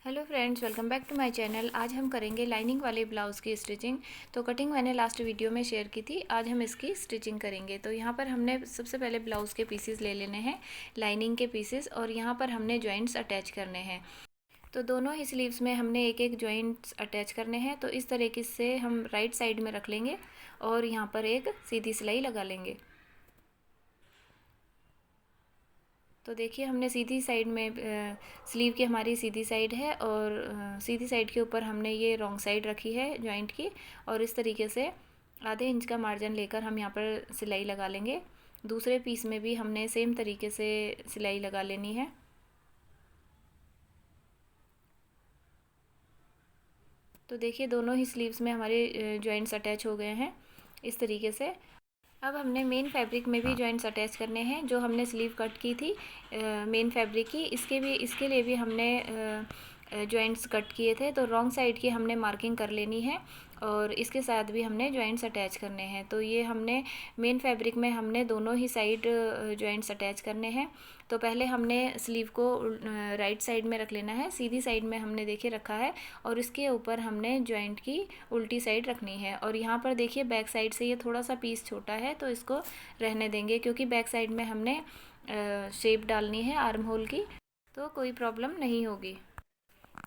Hello friends, welcome back to my channel. आज हम करेंगे लाइनिंग वाले ब्लाउज़ की स्टिचिंग। तो कटिंग मैंने लास्ट वीडियो में शेयर की थी, आज हम इसकी स्टिचिंग करेंगे। तो यहाँ पर हमने सबसे पहले ब्लाउज़ के पीसेस ले लेने हैं, लाइनिंग के पीसेस, और यहाँ पर हमने जॉइंट्स अटैच करने हैं। तो दोनों ही स्लीव्स में हमने एक एक जॉइंट्स अटैच करने हैं। तो इस तरीके से हम राइट साइड में रख लेंगे और यहाँ पर एक सीधी सिलाई लगा लेंगे। तो देखिए, हमने सीधी साइड में स्लीव की हमारी सीधी साइड है और सीधी साइड के ऊपर हमने ये रॉन्ग साइड रखी है जॉइंट की, और इस तरीके से आधे इंच का मार्जिन लेकर हम यहाँ पर सिलाई लगा लेंगे। दूसरे पीस में भी हमने सेम तरीके से सिलाई लगा लेनी है। तो देखिए, दोनों ही स्लीव्स में हमारे जॉइंट्स अटैच हो गए हैं इस तरीके से। अब हमने मेन फैब्रिक में भी जॉइंट्स अटैच करने हैं, जो हमने स्लीव कट की थी मेन फैब्रिक की, इसके लिए भी हमने जॉइंट्स कट किए थे। तो रॉन्ग साइड की हमने मार्किंग कर लेनी है और इसके साथ भी हमने जॉइंट्स अटैच करने हैं। तो ये हमने मेन फैब्रिक में हमने दोनों ही साइड जॉइंट्स अटैच करने हैं। तो पहले हमने स्लीव को राइट साइड में रख लेना है, सीधी साइड में हमने देखिए रखा है, और इसके ऊपर हमने जॉइंट की उल्टी साइड रखनी है। और यहाँ पर देखिए, बैक साइड से ये थोड़ा सा पीस छोटा है तो इसको रहने देंगे, क्योंकि बैक साइड में हमने शेप डालनी है आर्म होल की, तो कोई प्रॉब्लम नहीं होगी।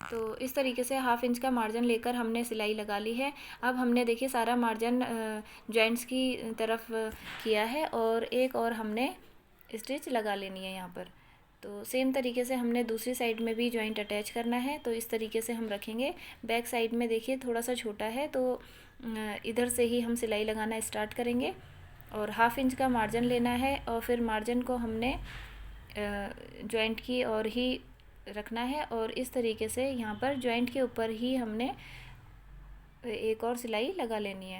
तो इस तरीके से हाफ इंच का मार्जिन लेकर हमने सिलाई लगा ली है। अब हमने देखिए सारा मार्जिन जॉइंट्स की तरफ किया है, और एक और हमने स्टिच लगा लेनी है यहाँ पर। तो सेम तरीके से हमने दूसरी साइड में भी जॉइंट अटैच करना है। तो इस तरीके से हम रखेंगे। बैक साइड में देखिए थोड़ा सा छोटा है, तो इधर से ही हम सिलाई लगाना स्टार्ट करेंगे, और हाफ इंच का मार्जिन लेना है, और फिर मार्जिन को हमने जॉइंट की और ही रखना है, और इस तरीके से यहाँ पर जॉइंट के ऊपर ही हमने एक और सिलाई लगा लेनी है।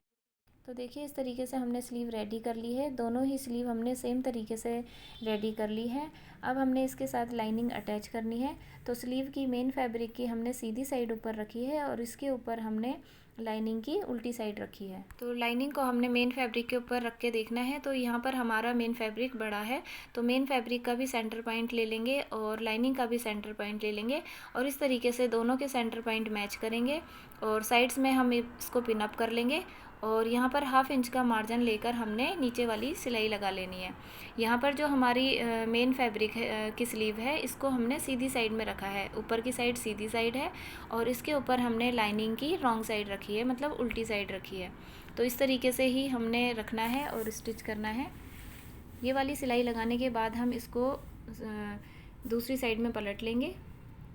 तो देखिए, इस तरीके से हमने स्लीव रेडी कर ली है। दोनों ही स्लीव हमने सेम तरीके से रेडी कर ली है। अब हमने इसके साथ लाइनिंग अटैच करनी है। तो स्लीव की मेन फैब्रिक की हमने सीधी साइड ऊपर रखी है, और इसके ऊपर हमने लाइनिंग की उल्टी साइड रखी है। तो लाइनिंग को हमने मेन फैब्रिक के ऊपर रख के देखना है। तो यहाँ पर हमारा मेन फैब्रिक बड़ा है, तो मेन फैब्रिक का भी सेंटर पॉइंट ले लेंगे और लाइनिंग का भी सेंटर पॉइंट ले लेंगे, और इस तरीके से दोनों के सेंटर पॉइंट मैच करेंगे, और साइड्स में हम इसको पिन अप कर लेंगे। और यहाँ पर हाफ इंच का मार्जिन लेकर हमने नीचे वाली सिलाई लगा लेनी है। यहाँ पर जो हमारी मेन फैब्रिक की स्लीव है, इसको हमने सीधी साइड में रखा है, ऊपर की साइड सीधी साइड है, और इसके ऊपर हमने लाइनिंग की रॉन्ग साइड रखी है, मतलब उल्टी साइड रखी है। तो इस तरीके से ही हमने रखना है और स्टिच करना है। ये वाली सिलाई लगाने के बाद हम इसको दूसरी साइड में पलट लेंगे,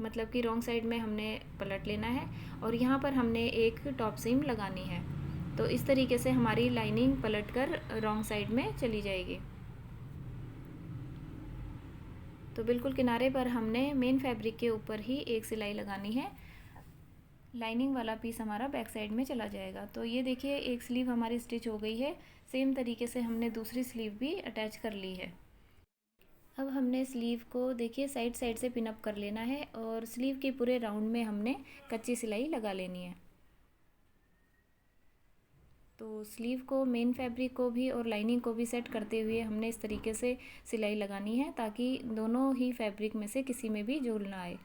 मतलब कि रॉन्ग साइड में हमने पलट लेना है, और यहाँ पर हमने एक टॉप सीम लगानी है। तो इस तरीके से हमारी लाइनिंग पलटकर रॉन्ग साइड में चली जाएगी। तो बिल्कुल किनारे पर हमने मेन फैब्रिक के ऊपर ही एक सिलाई लगानी है, लाइनिंग वाला पीस हमारा बैक साइड में चला जाएगा। तो ये देखिए, एक स्लीव हमारी स्टिच हो गई है। सेम तरीके से हमने दूसरी स्लीव भी अटैच कर ली है। अब हमने स्लीव को देखिए साइड साइड से पिन अप कर लेना है, और स्लीव के पूरे राउंड में हमने कच्ची सिलाई लगा लेनी है। तो स्लीव को, मेन फैब्रिक को भी और लाइनिंग को भी सेट करते हुए हमने इस तरीके से सिलाई लगानी है, ताकि दोनों ही फैब्रिक में से किसी में भी झूल ना आए।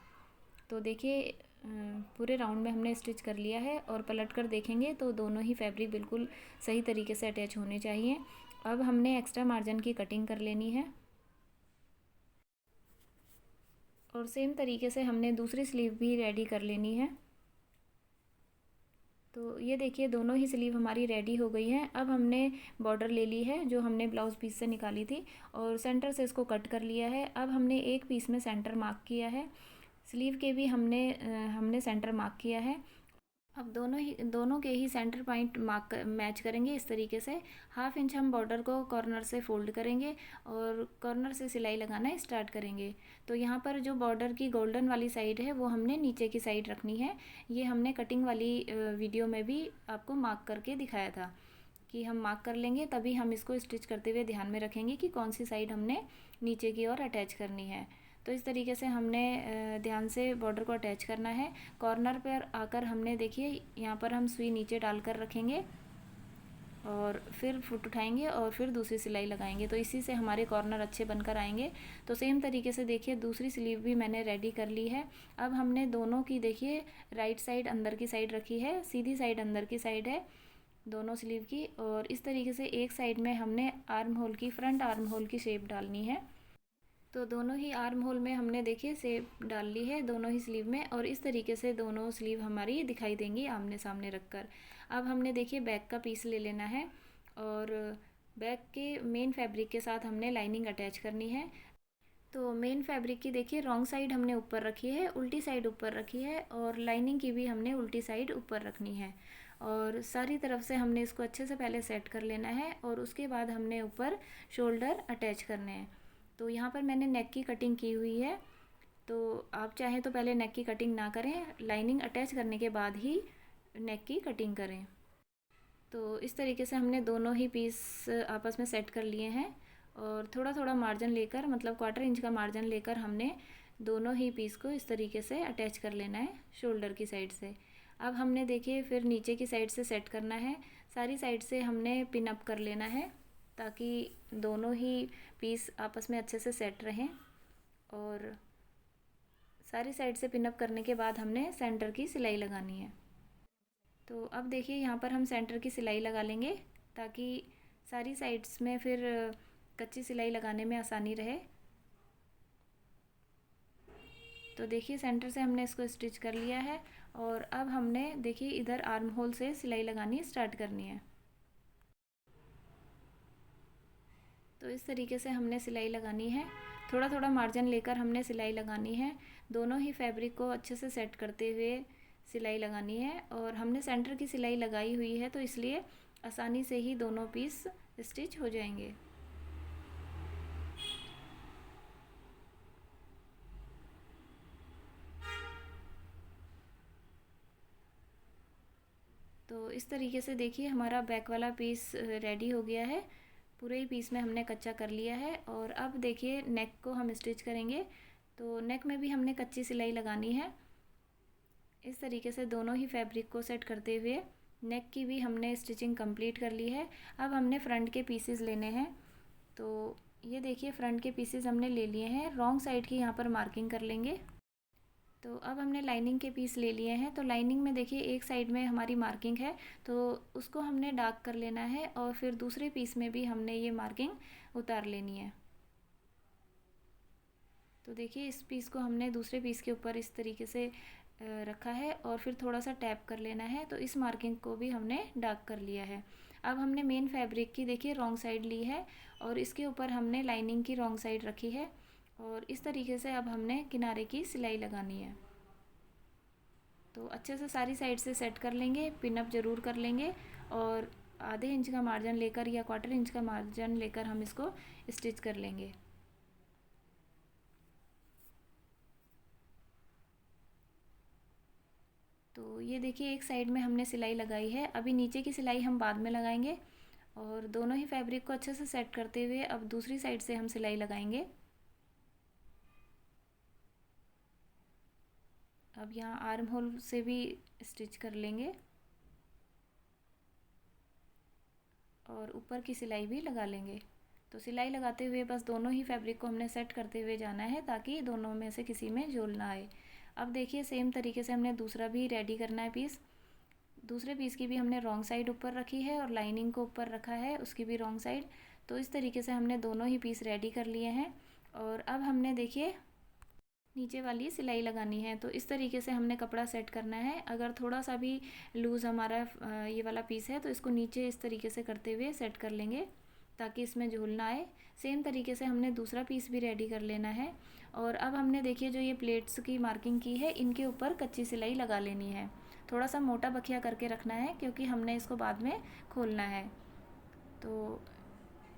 तो देखिए, पूरे राउंड में हमने स्टिच कर लिया है, और पलट कर देखेंगे तो दोनों ही फैब्रिक बिल्कुल सही तरीके से अटैच होने चाहिए। अब हमने एक्स्ट्रा मार्जिन की कटिंग कर लेनी है, और सेम तरीके से हमने दूसरी स्लीव भी रेडी कर लेनी है। तो ये देखिए, दोनों ही स्लीव हमारी रेडी हो गई हैं। अब हमने बॉर्डर ले ली है, जो हमने ब्लाउज़ पीस से निकाली थी, और सेंटर से इसको कट कर लिया है। अब हमने एक पीस में सेंटर मार्क किया है, स्लीव के भी हमने सेंटर मार्क किया है। अब दोनों के ही सेंटर पॉइंट मार्क मैच करेंगे इस तरीके से। हाफ इंच हम बॉर्डर को कॉर्नर से फोल्ड करेंगे, और कॉर्नर से सिलाई लगाना स्टार्ट करेंगे। तो यहाँ पर जो बॉर्डर की गोल्डन वाली साइड है, वो हमने नीचे की साइड रखनी है। ये हमने कटिंग वाली वीडियो में भी आपको मार्क करके दिखाया था, कि हम मार्क कर लेंगे, तभी हम इसको स्टिच करते हुए ध्यान में रखेंगे कि कौन सी साइड हमने नीचे की ओर अटैच करनी है। तो इस तरीके से हमने ध्यान से बॉर्डर को अटैच करना है। कॉर्नर पर आकर हमने देखिए, यहाँ पर हम सुई नीचे डालकर रखेंगे, और फिर फुट उठाएंगे और फिर दूसरी सिलाई लगाएंगे, तो इसी से हमारे कॉर्नर अच्छे बनकर आएंगे। तो सेम तरीके से देखिए दूसरी स्लीव भी मैंने रेडी कर ली है। अब हमने दोनों की देखिए राइट साइड अंदर की साइड रखी है, सीधी साइड अंदर की साइड है दोनों स्लीव की, और इस तरीके से एक साइड में हमने आर्म होल की, फ्रंट आर्म होल की शेप डालनी है। तो दोनों ही आर्म होल में हमने देखिए शेप डाल ली है दोनों ही स्लीव में, और इस तरीके से दोनों स्लीव हमारी दिखाई देंगी आमने सामने रखकर। अब हमने देखिए बैक का पीस ले लेना है, और बैक के मेन फैब्रिक के साथ हमने लाइनिंग अटैच करनी है। तो मेन फैब्रिक की देखिए रॉन्ग साइड हमने ऊपर रखी है, उल्टी साइड ऊपर रखी है, और लाइनिंग की भी हमने उल्टी साइड ऊपर रखनी है। और सारी तरफ से हमने इसको अच्छे से पहले सेट कर लेना है, और उसके बाद हमने ऊपर शोल्डर अटैच करने हैं। तो यहाँ पर मैंने नेक की कटिंग की हुई है, तो आप चाहें तो पहले नेक की कटिंग ना करें, लाइनिंग अटैच करने के बाद ही नेक की कटिंग करें। तो इस तरीके से हमने दोनों ही पीस आपस में सेट कर लिए हैं, और थोड़ा थोड़ा मार्जिन लेकर, मतलब 1/4 इंच का मार्जिन लेकर हमने दोनों ही पीस को इस तरीके से अटैच कर लेना है शोल्डर की साइड से। अब हमने देखिए फिर नीचे की साइड से सेट करना है, सारी साइड से हमने पिन अप कर लेना है ताकि दोनों ही पीस आपस में अच्छे से सेट रहें। और सारी साइड से पिन अप करने के बाद हमने सेंटर की सिलाई लगानी है। तो अब देखिए यहाँ पर हम सेंटर की सिलाई लगा लेंगे ताकि सारी साइड्स में फिर कच्ची सिलाई लगाने में आसानी रहे। तो देखिए सेंटर से हमने इसको स्टिच कर लिया है, और अब हमने देखिए इधर आर्म होल से सिलाई लगानी स्टार्ट करनी है। तो इस तरीके से हमने सिलाई लगानी है, थोड़ा थोड़ा मार्जिन लेकर हमने सिलाई लगानी है, दोनों ही फैब्रिक को अच्छे से सेट करते हुए सिलाई लगानी है। और हमने सेंटर की सिलाई लगाई हुई है, तो इसलिए आसानी से ही दोनों पीस स्टिच हो जाएंगे। तो इस तरीके से देखिए हमारा बैक वाला पीस रेडी हो गया है, पूरे ही पीस में हमने कच्चा कर लिया है। और अब देखिए नेक को हम स्टिच करेंगे, तो नेक में भी हमने कच्ची सिलाई लगानी है। इस तरीके से दोनों ही फैब्रिक को सेट करते हुए नेक की भी हमने स्टिचिंग कंप्लीट कर ली है। अब हमने फ्रंट के पीसेस लेने हैं, तो ये देखिए फ्रंट के पीसेस हमने ले लिए हैं, रॉन्ग साइड की यहाँ पर मार्किंग कर लेंगे। तो अब हमने लाइनिंग के पीस ले लिए हैं, तो लाइनिंग में देखिए एक साइड में हमारी मार्किंग है, तो उसको हमने डार्क कर लेना है, और फिर दूसरे पीस में भी हमने ये मार्किंग उतार लेनी है। तो देखिए इस पीस को हमने दूसरे पीस के ऊपर इस तरीके से रखा है, और फिर थोड़ा सा टैप कर लेना है, तो इस मार्किंग को भी हमने डार्क कर लिया है। अब हमने मेन फैब्रिक की देखिए रॉन्ग साइड ली है, और इसके ऊपर हमने लाइनिंग की रॉन्ग साइड रखी है, और इस तरीके से अब हमने किनारे की सिलाई लगानी है। तो अच्छे से सारी साइड से सेट कर लेंगे, पिन अप ज़रूर कर लेंगे, और आधे इंच का मार्जिन लेकर या 1/4 इंच का मार्जिन लेकर हम इसको स्टिच कर लेंगे। तो ये देखिए एक साइड में हमने सिलाई लगाई है, अभी नीचे की सिलाई हम बाद में लगाएंगे। और दोनों ही फैब्रिक को अच्छे से सेट करते हुए अब दूसरी साइड से हम सिलाई लगाएंगे। अब यहाँ आर्म होल से भी स्टिच कर लेंगे, और ऊपर की सिलाई भी लगा लेंगे। तो सिलाई लगाते हुए बस दोनों ही फैब्रिक को हमने सेट करते हुए जाना है ताकि दोनों में से किसी में झोल ना आए। अब देखिए सेम तरीके से हमने दूसरा भी रेडी करना है पीस। दूसरे पीस की भी हमने रॉन्ग साइड ऊपर रखी है, और लाइनिंग को ऊपर रखा है उसकी भी रॉन्ग साइड। तो इस तरीके से हमने दोनों ही पीस रेडी कर लिए हैं, और अब हमने देखिए नीचे वाली सिलाई लगानी है। तो इस तरीके से हमने कपड़ा सेट करना है, अगर थोड़ा सा भी लूज़ हमारा ये वाला पीस है तो इसको नीचे इस तरीके से करते हुए सेट कर लेंगे ताकि इसमें झूल ना आए। सेम तरीके से हमने दूसरा पीस भी रेडी कर लेना है, और अब हमने देखिए जो ये प्लेट्स की मार्किंग की है इनके ऊपर कच्ची सिलाई लगा लेनी है। थोड़ा सा मोटा बखिया करके रखना है क्योंकि हमने इसको बाद में खोलना है। तो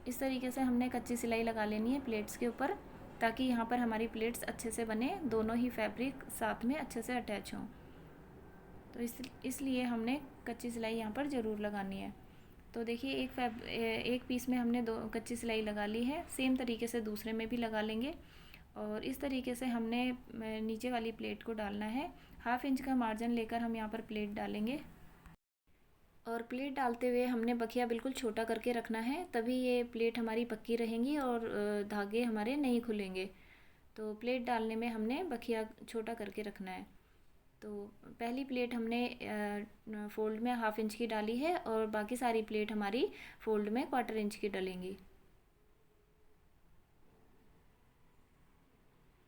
इस तरीके से हमने कच्ची सिलाई लगा लेनी है प्लेट्स के ऊपर ताकि यहाँ पर हमारी प्लेट्स अच्छे से बने, दोनों ही फैब्रिक साथ में अच्छे से अटैच हों। तो इसलिए हमने कच्ची सिलाई यहाँ पर ज़रूर लगानी है। तो देखिए एक पीस में हमने दो कच्ची सिलाई लगा ली है, सेम तरीके से दूसरे में भी लगा लेंगे। और इस तरीके से हमने नीचे वाली प्लेट को डालना है, 1/2 इंच का मार्जिन लेकर हम यहाँ पर प्लेट डालेंगे। और प्लेट डालते हुए हमने बखिया बिल्कुल छोटा करके रखना है, तभी ये प्लेट हमारी पक्की रहेंगी और धागे हमारे नहीं खुलेंगे। तो प्लेट डालने में हमने बखिया छोटा करके रखना है। तो पहली प्लेट हमने फ़ोल्ड में 1/2 इंच की डाली है और बाकी सारी प्लेट हमारी फ़ोल्ड में 1/4 इंच की डलेंगी।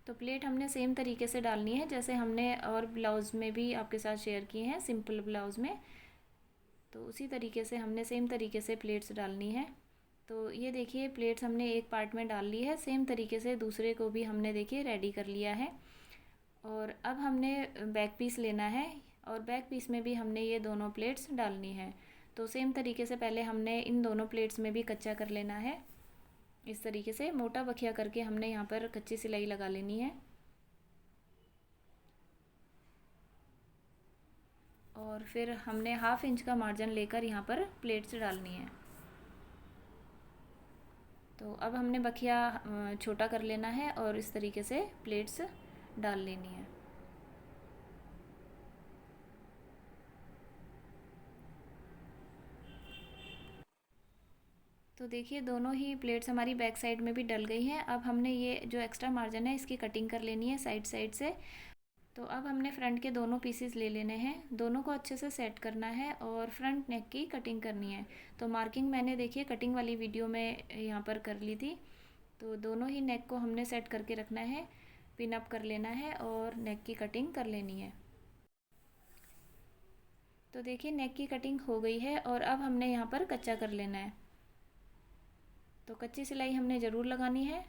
तो प्लेट हमने सेम तरीके से डालनी है जैसे हमने और ब्लाउज़ में भी आपके साथ शेयर किए हैं, सिंपल ब्लाउज़ में। तो उसी तरीके से हमने सेम तरीके से प्लेट्स डालनी है। तो ये देखिए प्लेट्स हमने एक पार्ट में डाल ली है, सेम तरीके से दूसरे को भी हमने देखिए रेडी कर लिया है। और अब हमने बैक पीस लेना है और बैक पीस में भी हमने ये दोनों प्लेट्स डालनी है। तो सेम तरीके से पहले हमने इन दोनों प्लेट्स में भी कच्चा कर लेना है। इस तरीके से मोटा बखिया करके हमने यहाँ पर कच्ची सिलाई लगा लेनी है। और फिर हमने 1/2 इंच का मार्जिन लेकर यहाँ पर प्लेट्स डालनी है। तो अब हमने बखिया छोटा कर लेना है और इस तरीके से प्लेट्स डाल लेनी है। तो देखिए दोनों ही प्लेट्स हमारी बैक साइड में भी डल गई हैं। अब हमने ये जो एक्स्ट्रा मार्जिन है इसकी कटिंग कर लेनी है साइड साइड से। तो अब हमने फ्रंट के दोनों पीसेस ले लेने हैं, दोनों को अच्छे से सेट करना है और फ्रंट नेक की कटिंग करनी है। तो मार्किंग मैंने देखिए कटिंग वाली वीडियो में यहाँ पर कर ली थी। तो दोनों ही नेक को हमने सेट करके रखना है, पिन अप कर लेना है और नेक की कटिंग कर लेनी है। तो देखिए नेक की कटिंग हो गई है और अब हमने यहाँ पर कच्चा कर लेना है। तो कच्ची सिलाई हमने ज़रूर लगानी है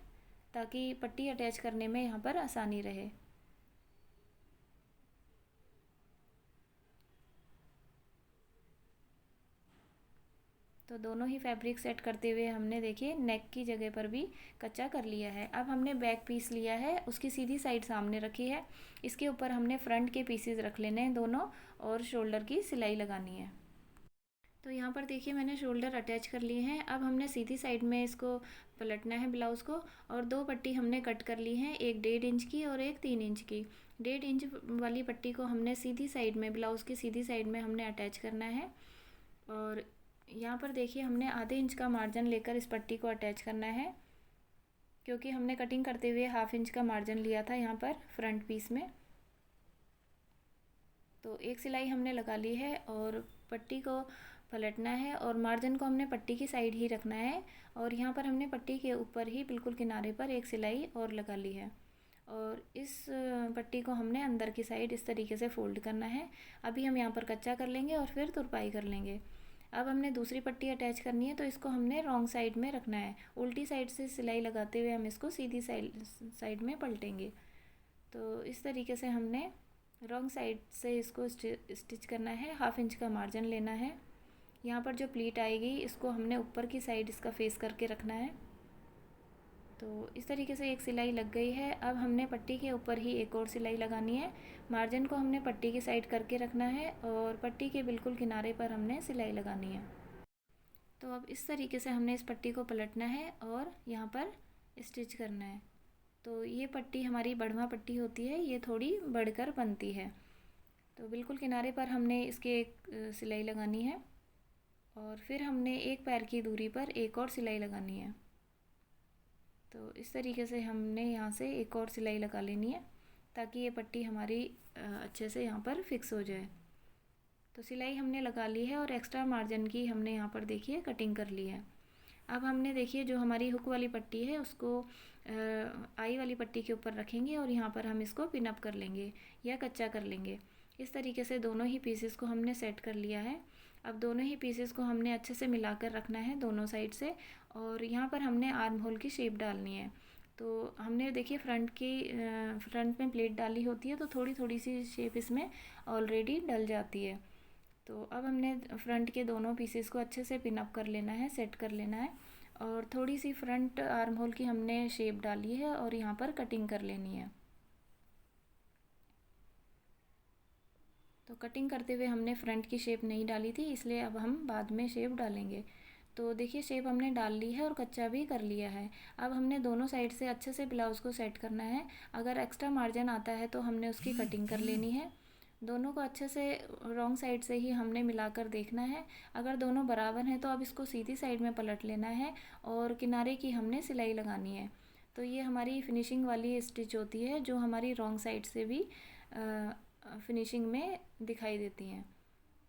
ताकि पट्टी अटैच करने में यहाँ पर आसानी रहे। तो दोनों ही फैब्रिक सेट करते हुए हमने देखिए नेक की जगह पर भी कच्चा कर लिया है। अब हमने बैक पीस लिया है, उसकी सीधी साइड सामने रखी है, इसके ऊपर हमने फ्रंट के पीसेस रख लेने हैं दोनों और शोल्डर की सिलाई लगानी है। तो यहाँ पर देखिए मैंने शोल्डर अटैच कर लिए हैं। अब हमने सीधी साइड में इसको पलटना है ब्लाउज़ को और दो पट्टी हमने कट कर ली हैं, एक 1.5 इंच की और एक 3 इंच की। 1.5 इंच वाली पट्टी को हमने सीधी साइड में ब्लाउज़ की सीधी साइड में हमने अटैच करना है। और यहाँ पर देखिए हमने आधे इंच का मार्जिन लेकर इस पट्टी को अटैच करना है, क्योंकि हमने कटिंग करते हुए 1/2 इंच का मार्जिन लिया था यहाँ पर फ्रंट पीस में। तो एक सिलाई हमने लगा ली है और पट्टी को पलटना है और मार्जिन को हमने पट्टी की साइड ही रखना है। और यहाँ पर हमने पट्टी के ऊपर ही बिल्कुल किनारे पर एक सिलाई और लगा ली है और इस पट्टी को हमने अंदर की साइड इस तरीके से फोल्ड करना है। अभी हम यहाँ पर कच्चा कर लेंगे और फिर तुरपाई कर लेंगे। अब हमने दूसरी पट्टी अटैच करनी है, तो इसको हमने रॉन्ग साइड में रखना है, उल्टी साइड से सिलाई लगाते हुए हम इसको सीधी साइड में पलटेंगे। तो इस तरीके से हमने रॉन्ग साइड से इसको स्टिच करना है। 1/2 इंच का मार्जिन लेना है। यहाँ पर जो प्लीट आएगी इसको हमने ऊपर की साइड इसका फेस करके रखना है। तो इस तरीके से एक सिलाई लग गई है। अब हमने पट्टी के ऊपर ही एक और सिलाई लगानी है। मार्जिन को हमने पट्टी की साइड करके रखना है और पट्टी के बिल्कुल किनारे पर हमने सिलाई लगानी है। तो अब इस तरीके से हमने इस पट्टी को पलटना है और यहाँ पर स्टिच करना है। तो ये पट्टी हमारी बढ़वा पट्टी होती है, ये थोड़ी बढ़कर बनती है। तो बिल्कुल किनारे पर हमने इसके एक सिलाई लगानी है और फिर हमने एक पैर की दूरी पर एक और सिलाई लगानी है। तो इस तरीके से हमने यहाँ से एक और सिलाई लगा लेनी है ताकि ये पट्टी हमारी अच्छे से यहाँ पर फिक्स हो जाए। तो सिलाई हमने लगा ली है और एक्स्ट्रा मार्जिन की हमने यहाँ पर देखिए कटिंग कर ली है। अब हमने देखिए जो हमारी हुक वाली पट्टी है उसको आई वाली पट्टी के ऊपर रखेंगे और यहाँ पर हम इसको पिन अप कर लेंगे या कच्चा कर लेंगे। इस तरीके से दोनों ही पीसेस को हमने सेट कर लिया है। अब दोनों ही पीसेस को हमने अच्छे से मिलाकर रखना है दोनों साइड से और यहाँ पर हमने आर्म होल की शेप डालनी है। तो हमने देखिए फ्रंट में प्लेट डाली होती है तो थोड़ी थोड़ी सी शेप इसमें ऑलरेडी डल जाती है। तो अब हमने फ्रंट के दोनों पीसेस को अच्छे से पिन अप कर लेना है, सेट कर लेना है और थोड़ी सी फ्रंट आर्म होल की हमने शेप डाली है और यहाँ पर कटिंग कर लेनी है। तो कटिंग करते हुए हमने फ्रंट की शेप नहीं डाली थी, इसलिए अब हम बाद में शेप डालेंगे। तो देखिए शेप हमने डाल ली है और कच्चा भी कर लिया है। अब हमने दोनों साइड से अच्छे से ब्लाउज़ को सेट करना है। अगर एक्स्ट्रा मार्जिन आता है तो हमने उसकी कटिंग कर लेनी है। दोनों को अच्छे से रॉन्ग साइड से ही हमने मिलाकर देखना है। अगर दोनों बराबर हैं तो अब इसको सीधी साइड में पलट लेना है और किनारे की हमने सिलाई लगानी है। तो ये हमारी फिनिशिंग वाली स्टिच होती है जो हमारी रॉन्ग साइड से भी फिनिशिंग में दिखाई देती हैं।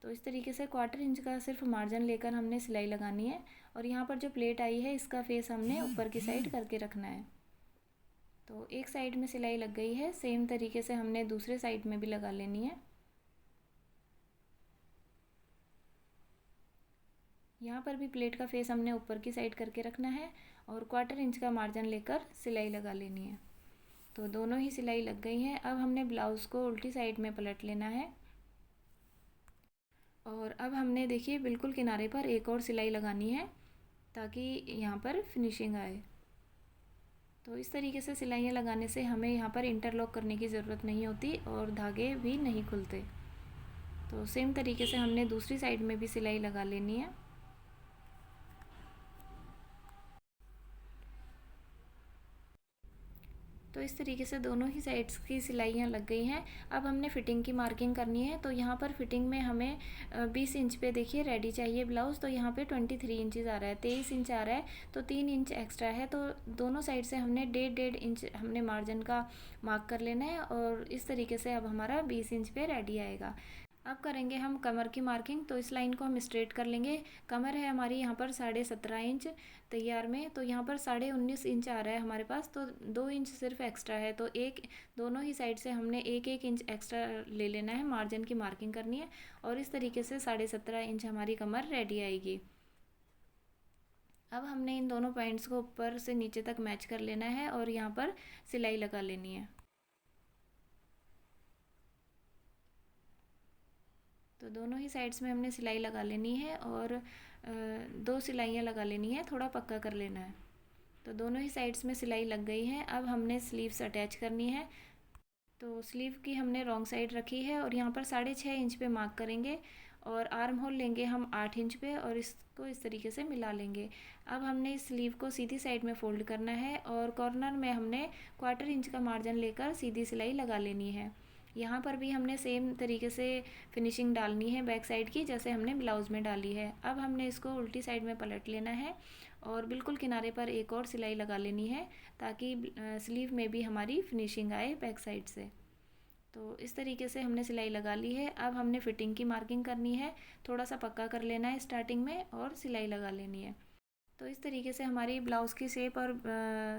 तो इस तरीके से 1/4 इंच का सिर्फ मार्जिन लेकर हमने सिलाई लगानी है और यहाँ पर जो प्लेट आई है इसका फेस हमने ऊपर की साइड करके रखना है। तो एक साइड में सिलाई लग गई है, सेम तरीके से हमने दूसरे साइड में भी लगा लेनी है। यहाँ पर भी प्लेट का फेस हमने ऊपर की साइड करके रखना है और 1/4 इंच का मार्जिन लेकर सिलाई लगा लेनी है। तो दोनों ही सिलाई लग गई हैं। अब हमने ब्लाउज़ को उल्टी साइड में पलट लेना है और अब हमने देखिए बिल्कुल किनारे पर एक और सिलाई लगानी है ताकि यहाँ पर फिनिशिंग आए। तो इस तरीके से सिलाइयाँ लगाने से हमें यहाँ पर इंटरलॉक करने की ज़रूरत नहीं होती और धागे भी नहीं खुलते। तो सेम तरीके से हमने दूसरी साइड में भी सिलाई लगा लेनी है। तो इस तरीके से दोनों ही साइड्स की सिलाइयाँ लग गई हैं। अब हमने फ़िटिंग की मार्किंग करनी है। तो यहाँ पर फ़िटिंग में हमें 20 इंच पे देखिए रेडी चाहिए ब्लाउज़। तो यहाँ पे 23 इंचज़ आ रहा है, 23 इंच आ रहा है, तो 3 इंच एक्स्ट्रा है। तो दोनों साइड से हमने 1.5 इंच हमने मार्जिन का मार्क कर लेना है और इस तरीके से अब हमारा 20 इंच पे रेडी आएगा। अब करेंगे हम कमर की मार्किंग। तो इस लाइन को हम स्ट्रेट कर लेंगे। कमर है हमारी यहाँ पर 17.5 इंच तैयार में, तो यहाँ पर 19.5 इंच आ रहा है हमारे पास, तो 2 इंच सिर्फ एक्स्ट्रा है। तो एक दोनों ही साइड से हमने 1-1 इंच एक्स्ट्रा ले लेना है, मार्जिन की मार्किंग करनी है और इस तरीके से 17.5 इंच हमारी कमर रेडी आएगी। अब हमने इन दोनों पॉइंट्स को ऊपर से नीचे तक मैच कर लेना है और यहाँ पर सिलाई लगा लेनी है। तो दोनों ही साइड्स में हमने सिलाई लगा लेनी है और 2 सिलाइयाँ लगा लेनी है, थोड़ा पक्का कर लेना है। तो दोनों ही साइड्स में सिलाई लग गई है। अब हमने स्लीव्स अटैच करनी है। तो स्लीव की हमने रॉन्ग साइड रखी है और यहाँ पर 6.5 इंच पे मार्क करेंगे और आर्म होल लेंगे हम 8 इंच पे और इसको इस तरीके से मिला लेंगे। अब हमने इस स्लीव को सीधी साइड में फ़ोल्ड करना है और कॉर्नर में हमने 1/4 इंच का मार्जिन लेकर सीधी सिलाई लगा लेनी है। यहाँ पर भी हमने सेम तरीके से फिनिशिंग डालनी है बैक साइड की, जैसे हमने ब्लाउज़ में डाली है। अब हमने इसको उल्टी साइड में पलट लेना है और बिल्कुल किनारे पर एक और सिलाई लगा लेनी है ताकि स्लीव में भी हमारी फिनिशिंग आए बैक साइड से। तो इस तरीके से हमने सिलाई लगा ली है। अब हमने फ़िटिंग की मार्किंग करनी है, थोड़ा सा पक्का कर लेना है स्टार्टिंग में और सिलाई लगा लेनी है। तो इस तरीके से हमारी ब्लाउज़ की शेप और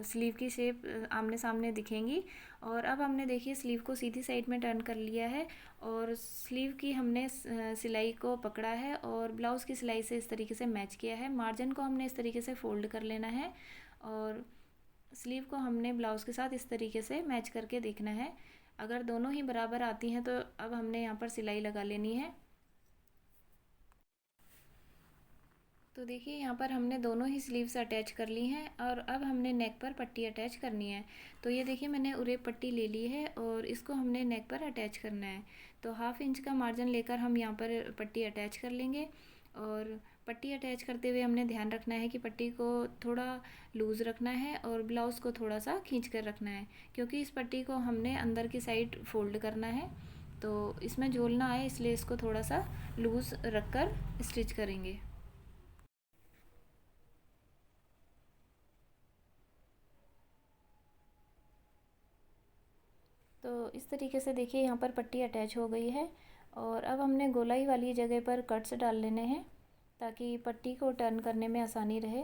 स्लीव की शेप आमने सामने दिखेंगी। और अब हमने देखिए स्लीव को सीधी साइड में टर्न कर लिया है और स्लीव की हमने सिलाई को पकड़ा है और ब्लाउज़ की सिलाई से इस तरीके से मैच किया है। मार्जिन को हमने इस तरीके से फ़ोल्ड कर लेना है और स्लीव को हमने ब्लाउज़ के साथ इस तरीके से मैच करके देखना है। अगर दोनों ही बराबर आती हैं तो अब हमने यहाँ पर सिलाई लगा लेनी है। तो देखिए यहाँ पर हमने दोनों ही स्लीव्स अटैच कर ली हैं और अब हमने नेक पर पट्टी अटैच करनी है। तो ये देखिए मैंने उरे पट्टी ले ली है और इसको हमने नेक पर अटैच करना है। तो 1/2 इंच का मार्जिन लेकर हम यहाँ पर पट्टी अटैच कर लेंगे और पट्टी अटैच करते हुए हमने ध्यान रखना है कि पट्टी को थोड़ा लूज़ रखना है और ब्लाउज़ को थोड़ा सा खींच कर रखना है, क्योंकि इस पट्टी को हमने अंदर की साइड फोल्ड करना है। तो इसमें झोल ना आए इसलिए इसको थोड़ा सा लूज़ रख कर स्टिच करेंगे। तो इस तरीके से देखिए यहाँ पर पट्टी अटैच हो गई है और अब हमने गोलाई वाली जगह पर कट्स डाल लेने हैं ताकि पट्टी को टर्न करने में आसानी रहे।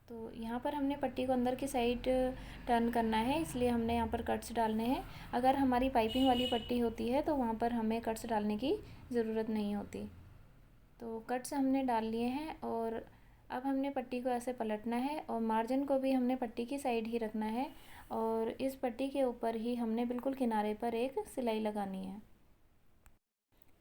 तो यहाँ पर हमने पट्टी को अंदर की साइड टर्न करना है, इसलिए हमने यहाँ पर कट्स डालने हैं। अगर हमारी पाइपिंग वाली पट्टी होती है तो वहाँ पर हमें कट्स डालने की ज़रूरत नहीं होती। तो कट्स हमने डाल लिए हैं और अब हमने पट्टी को ऐसे पलटना है और मार्जिन को भी हमने पट्टी की साइड ही रखना है और इस पट्टी के ऊपर ही हमने बिल्कुल किनारे पर एक सिलाई लगानी है।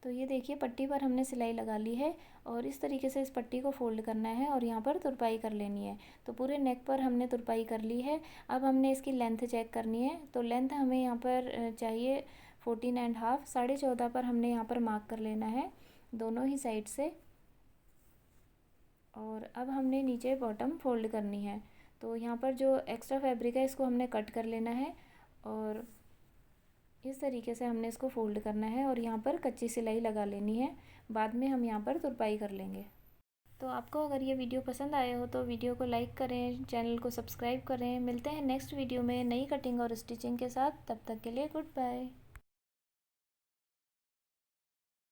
तो ये देखिए पट्टी पर हमने सिलाई लगा ली है और इस तरीके से इस पट्टी को फोल्ड करना है और यहाँ पर तुरपाई कर लेनी है। तो पूरे नेक पर हमने तुरपाई कर ली है। अब हमने इसकी लेंथ चेक करनी है। तो लेंथ हमें यहाँ पर चाहिए 14.5, 14.5 पर हमने यहाँ पर मार्क कर लेना है दोनों ही साइड से। और अब हमने नीचे बॉटम फोल्ड करनी है। तो यहाँ पर जो एक्स्ट्रा फैब्रिक है इसको हमने कट कर लेना है और इस तरीके से हमने इसको फ़ोल्ड करना है और यहाँ पर कच्ची सिलाई लगा लेनी है। बाद में हम यहाँ पर तुरपाई कर लेंगे। तो आपको अगर ये वीडियो पसंद आया हो तो वीडियो को लाइक करें, चैनल को सब्सक्राइब करें। मिलते हैं नेक्स्ट वीडियो में नई कटिंग और स्टिचिंग के साथ। तब तक के लिए गुड बाय।